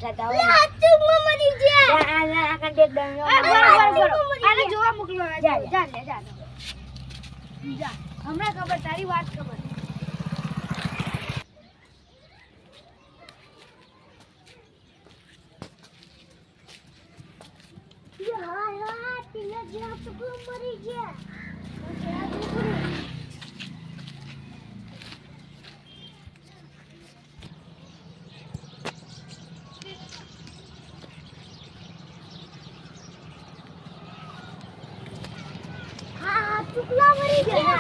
થતા હોય હાચુમાં મરી ગયા આ કંડે દણો બરાબર આને જોવા મોકલો જા હમણાં ખબર તારી વાત ખબર યાર તીને જ્યાં તો મરી ગયા टुकड़ा मरी गया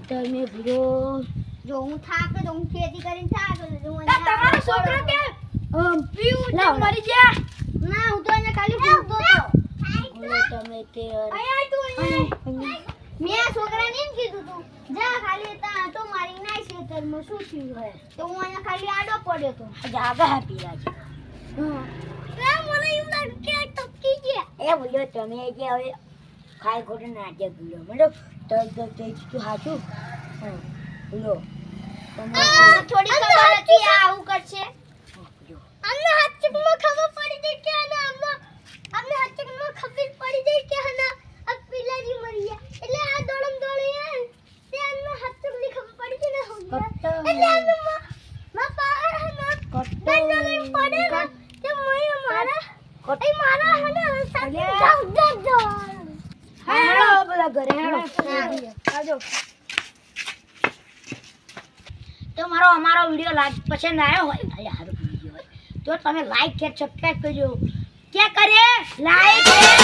તમે ભૂલો જો હું થાક તો હું ખેતી કરીને થાક તો તમારો છોકરો કે પીવું તો મરી ગયા ના હું તો અહીંયા ખાલી ભૂલતો તો તમે તે આય તું મેં છોકરાને એમ કીધું તું જા ખાલી તા તો મારી નાઈ ખેતરમાં શું થયું હે તો હું અહીંયા ખાલી આડો પડ્યો તો જાગા હેપી રાજી મને એમ લાગે કે ટપકી ગયા એ બોલ્યો તમે કે હવે ખાઈ ખોટે નાટક બોલ્યો મેડમ તો હાચું બોલો થોડી ખબર હતી આવું કરશે અમને હાચકમાં ખબર પડી ગઈ કે અમને હાચકમાં ખબર પડી ગઈ કે આ પિલાજી મરી ગયા એટલે આ દોડમ દોડી તે અમને હાચકની ખબર પડી ગઈ ને એટલે અમને માં પાર હના દંડલે પડે ને તે મારા હને સાથે જાવ હેડો બોલા ઘરે હેડો આજો તો અમારો વિડિયો પસંદ આવ્યો હોય ભલે સારો વિડિયો હોય તો તમે લાઈક કે સબસ્ક્રાઇબ કરજો क्या करे लाइक